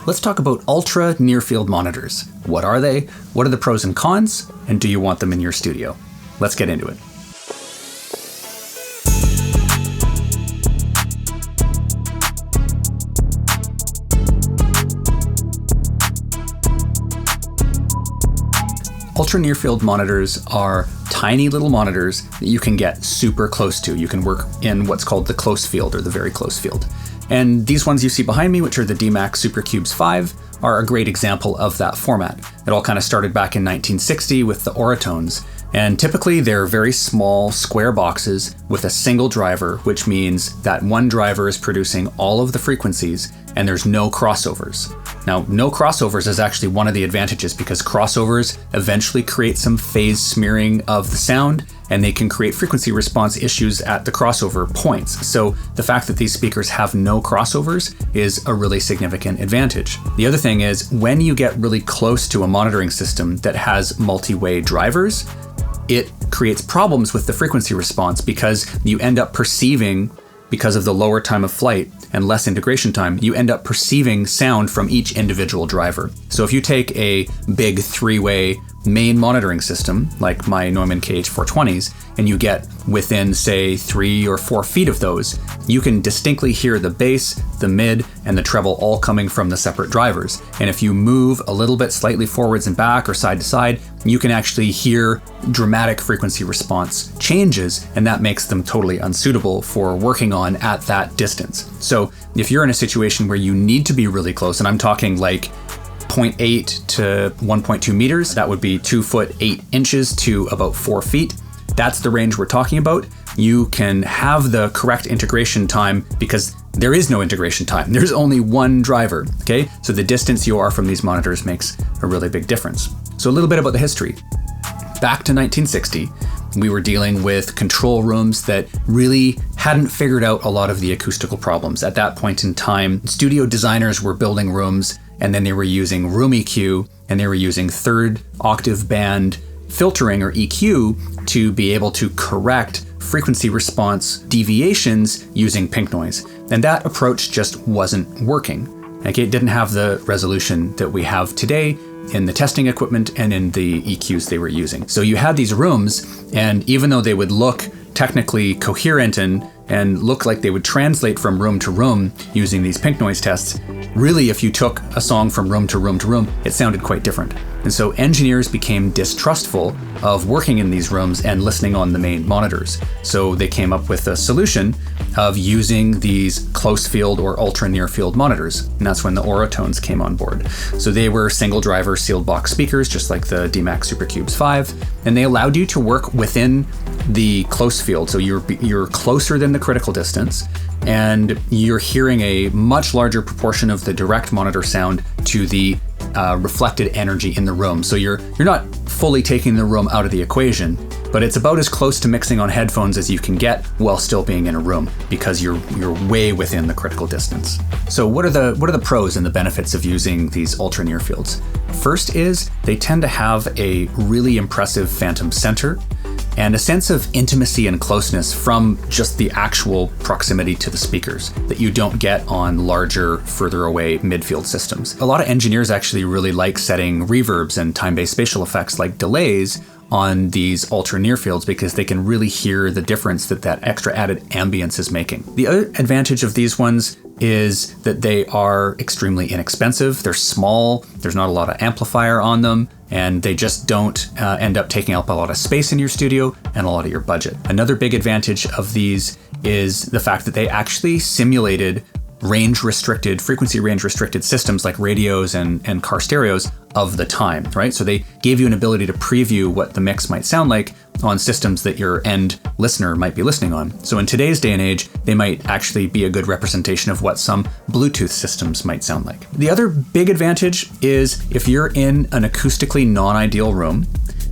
let's talk about ultra-near-field monitors. What are they? What are the pros and cons? And do you want them in your studio? Let's get into it. Ultra-near-field monitors are tiny little monitors that you can get super close to. You can work in what's called the close field or the very close field. And these ones you see behind me, which are the DMAX SuperCubes 5, are a great example of that format. It all kind of started back in 1960 with the Oratones. And typically they're very small square boxes with a single driver, which means that one driver is producing all of the frequencies and there's no crossovers. Now, no crossovers is actually one of the advantages because crossovers eventually create some phase smearing of the sound and they can create frequency response issues at the crossover points. So the fact that these speakers have no crossovers is a really significant advantage. The other thing is when you get really close to a monitoring system that has multi-way drivers, it creates problems with the frequency response because you end up perceiving, because of the lower time of flight and less integration time, you end up perceiving sound from each individual driver. So if you take a big three-way main monitoring system, like my Neumann KH420s, and you get within, say, 3 or 4 feet of those, you can distinctly hear the bass, the mid, and the treble all coming from the separate drivers. And if you move a little bit slightly forwards and back or side to side, you can actually hear dramatic frequency response changes, and that makes them totally unsuitable for working on at that distance. So if you're in a situation where you need to be really close, and I'm talking like 0.8 to 1.2 meters, that would be 2 foot 8 inches to about 4 feet. That's the range we're talking about. You can have the correct integration time because there is no integration time. There's only one driver, okay? So the distance you are from these monitors makes a really big difference. So a little bit about the history. Back to 1960, we were dealing with control rooms that really hadn't figured out a lot of the acoustical problems. At that point in time, studio designers were building rooms and then they were using room EQ and they were using third octave band filtering or EQ to be able to correct frequency response deviations using pink noise. And that approach just wasn't working. Like, it didn't have the resolution that we have today in the testing equipment and in the EQs they were using. So you had these rooms, and even though they would look technically coherent and look like they would translate from room to room using these pink noise tests, really if you took a song from room to room to room, it sounded quite different. And so engineers became distrustful of working in these rooms and listening on the main monitors. So they came up with a solution of using these close field or ultra near field monitors. And that's when the Oratones came on board. So they were single driver sealed box speakers, just like the DMAX SuperCubes 5, and they allowed you to work within the close field. So you're closer than the critical distance, and you're hearing a much larger proportion of the direct monitor sound to the reflected energy in the room. So you're not fully taking the room out of the equation, but it's about as close to mixing on headphones as you can get while still being in a room because you're way within the critical distance. So what are the pros and the benefits of using these ultra near fields? First is they tend to have a really impressive phantom center and a sense of intimacy and closeness from just the actual proximity to the speakers that you don't get on larger, further away midfield systems. A lot of engineers actually really like setting reverbs and time-based spatial effects like delays on these ultra near fields because they can really hear the difference that extra added ambience is making. The other advantage of these ones is that they are extremely inexpensive. They're small, there's not a lot of amplifier on them, and they just don't end up taking up a lot of space in your studio and a lot of your budget. Another big advantage of these is the fact that they actually simulated frequency range restricted systems like radios and car stereos of the time, right? So they gave you an ability to preview what the mix might sound like on systems that your end listener might be listening on. So in today's day and age, they might actually be a good representation of what some Bluetooth systems might sound like. The other big advantage is if you're in an acoustically non-ideal room,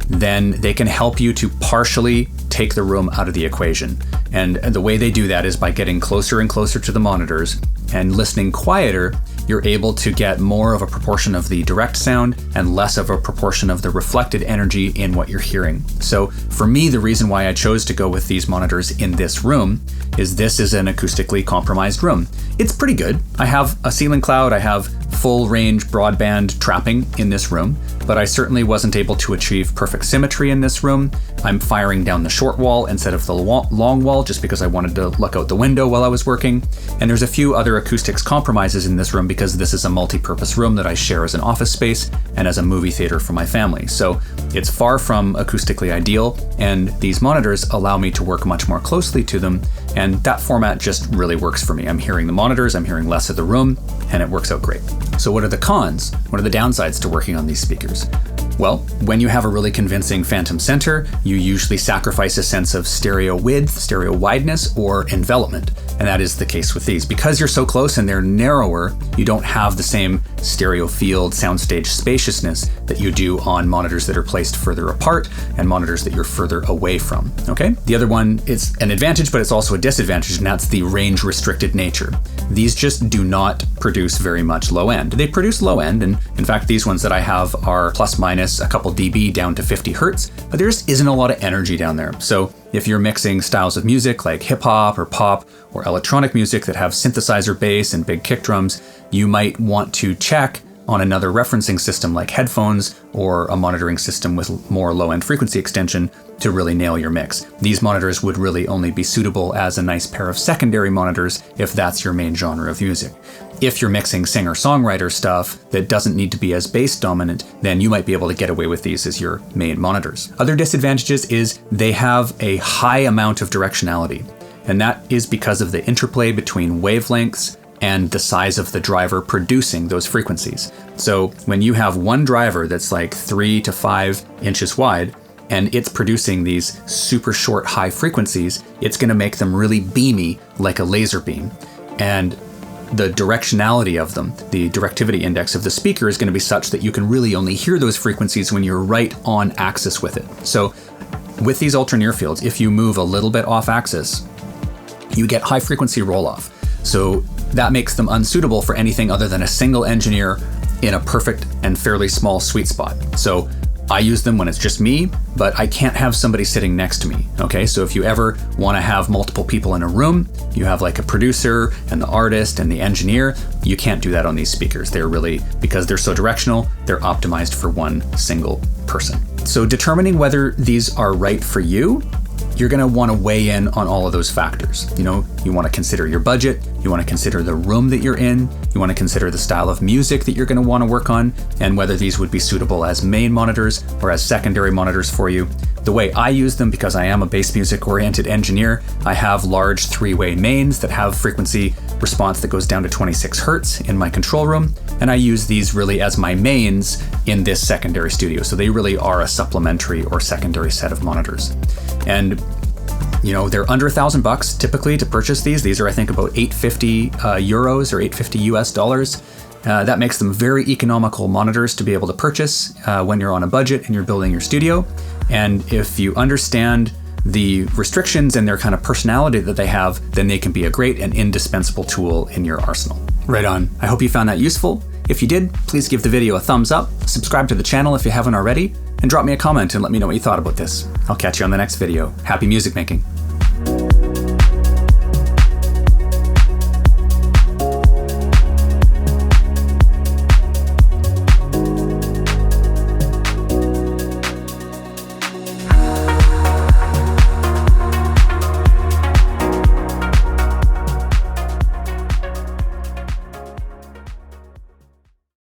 then they can help you to partially take the room out of the equation. And the way they do that is by getting closer and closer to the monitors and listening quieter. You're able to get more of a proportion of the direct sound and less of a proportion of the reflected energy in what you're hearing. So for me, the reason why I chose to go with these monitors in this room is this is an acoustically compromised room. It's pretty good. I have a ceiling cloud, I have full range broadband trapping in this room, but I certainly wasn't able to achieve perfect symmetry in this room. I'm firing down the short wall instead of the long wall just because I wanted to look out the window while I was working. And there's a few other acoustics compromises in this room because this is a multi-purpose room that I share as an office space and as a movie theater for my family. So it's far from acoustically ideal, and these monitors allow me to work much more closely to them, and that format just really works for me. I'm hearing the monitors, I'm hearing less of the room, and it works out great. So what are the cons? What are the downsides to working on these speakers? Well, when you have a really convincing phantom center, you usually sacrifice a sense of stereo width, stereo wideness, or envelopment. And that is the case with these. Because you're so close and they're narrower, you don't have the same stereo field, soundstage spaciousness that you do on monitors that are placed further apart and monitors that you're further away from, okay? The other one is an advantage, but it's also a disadvantage, and that's the range-restricted nature. These just do not produce very much low end. They produce low end, and in fact, these ones that I have are plus minus a couple dB down to 50 hertz, but there just isn't a lot of energy down there. So if you're mixing styles of music like hip hop or pop or electronic music that have synthesizer bass and big kick drums, you might want to check on another referencing system like headphones or a monitoring system with more low-end frequency extension to really nail your mix. These monitors would really only be suitable as a nice pair of secondary monitors if that's your main genre of music. If you're mixing singer-songwriter stuff that doesn't need to be as bass dominant, then you might be able to get away with these as your main monitors. Other disadvantages is they have a high amount of directionality, and that is because of the interplay between wavelengths and the size of the driver producing those frequencies. So when you have one driver that's like 3 to 5 inches wide, and it's producing these super short high frequencies, it's going to make them really beamy like a laser beam. And the directionality of them, the directivity index of the speaker, is going to be such that you can really only hear those frequencies when you're right on axis with it. So with these Ultra-Nearfields, if you move a little bit off axis, you get high frequency roll off. So that makes them unsuitable for anything other than a single engineer in a perfect and fairly small sweet spot. So I use them when it's just me, but I can't have somebody sitting next to me, okay? So if you ever want to have multiple people in a room, you have like a producer and the artist and the engineer, you can't do that on these speakers. They're really, because they're so directional, they're optimized for one single person. So determining whether these are right for you, you're going to want to weigh in on all of those factors. You know, you want to consider your budget, you want to consider the room that you're in, you want to consider the style of music that you're going to want to work on, and whether these would be suitable as main monitors or as secondary monitors for you. The way I use them, because I am a bass music oriented engineer, I have large 3-way mains that have frequency response that goes down to 26 hertz in my control room, and I use these really as my mains in this secondary studio. So they really are a supplementary or secondary set of monitors. And you know, they're under $1,000 typically to purchase these. These are, I think, about 850 euros or 850 US dollars. That makes them very economical monitors to be able to purchase when you're on a budget and you're building your studio. And if you understand the restrictions and their kind of personality that they have, then they can be a great and indispensable tool in your arsenal. Right on. I hope you found that useful. If you did, please give the video a thumbs up, subscribe to the channel if you haven't already, and drop me a comment and let me know what you thought about this. I'll catch you on the next video. Happy music making.